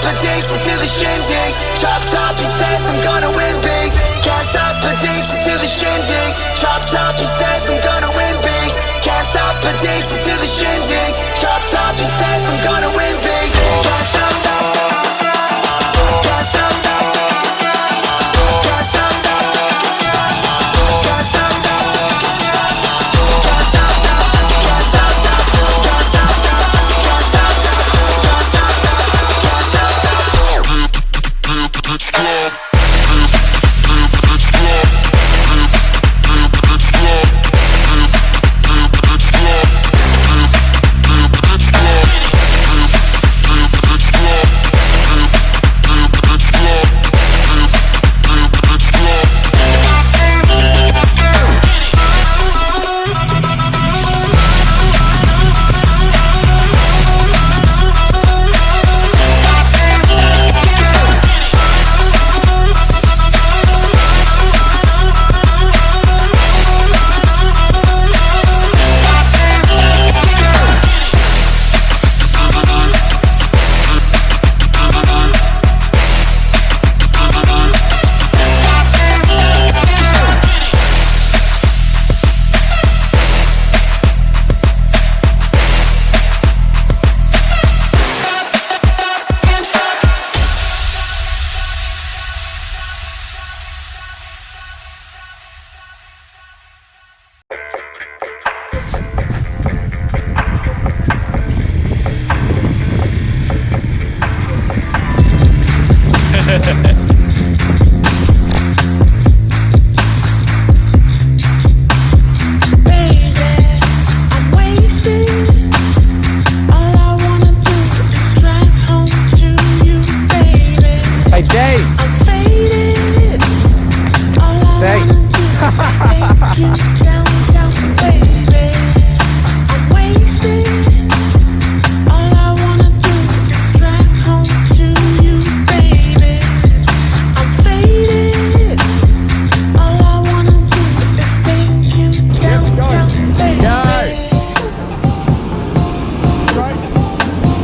addicted to the shindig. Drop top, he says I'm gonna win big. Can't stop, addicted to the shindig. Drop top, he says I'm gonna win big. Can't stop, addicted to the shindig. Drop top, he says I'm gonna win big. Can't stop.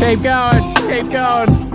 Keep going, keep going.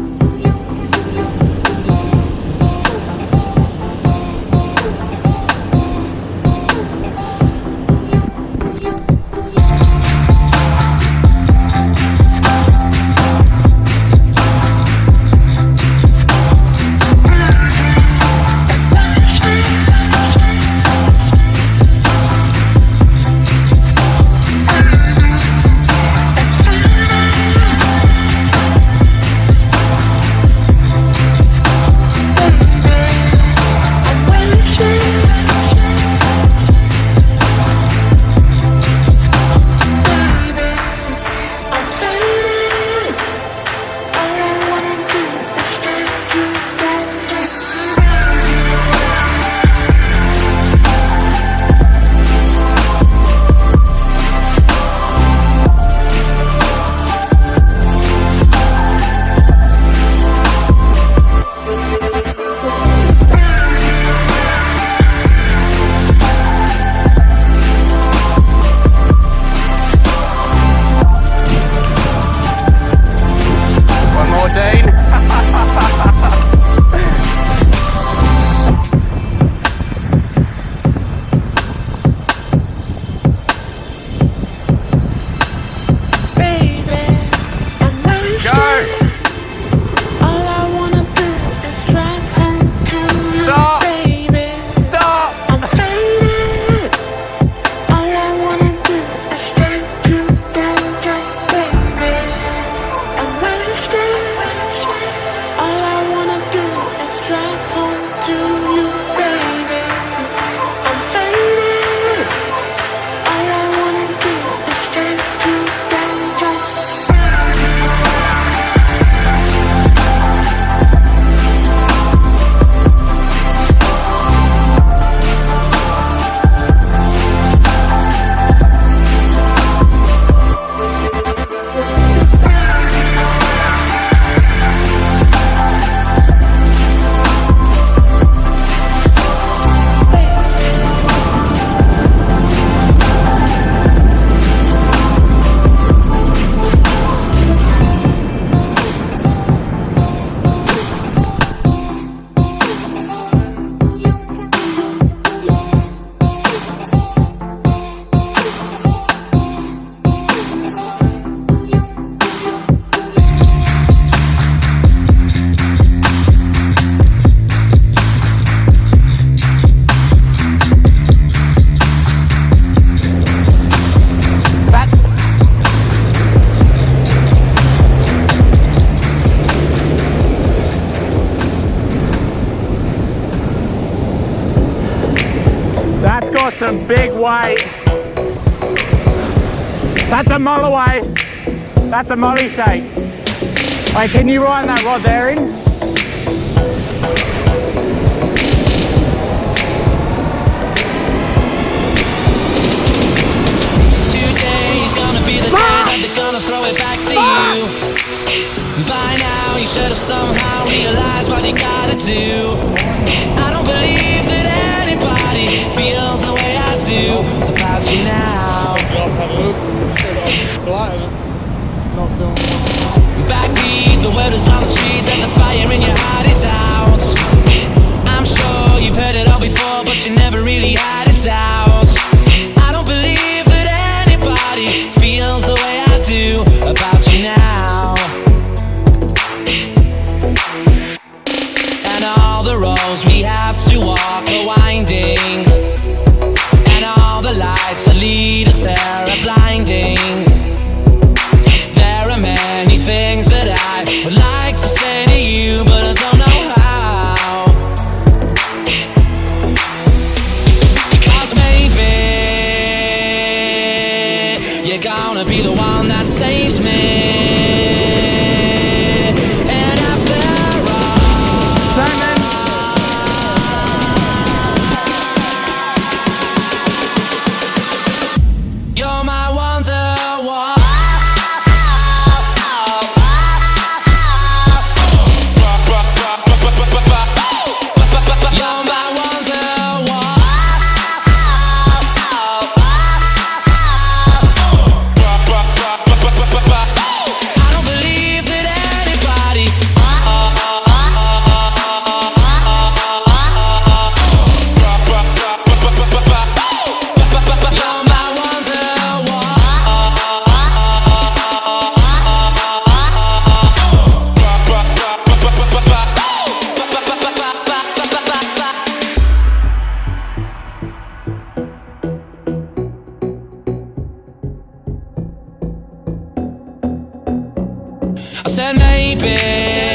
some big weight. That's a Molloway. That's a molly shake. Wait, can you wind that rod there in? Today's gonna be the day that they're gonna throw it back to you. By now you should have somehow realized what you gotta do. I don't believe that anybody feels the way I do about you now. Backbeat, the word is on the street that the fire in your heart is out. I'm sure you've heard it all before, but you never really had a doubt. I don't believe that anybody feels the way I do about you now. And all the roads we have to walk are winding, and all the lights that lead us there are blinding. There are many things that I would like to say to you, but I don't know how. Because maybe you're gonna be the one that saves me. And after all, Simon! you're my wonderwall. You're my wonderwall. I don't believe that anybody. You're my I said maybe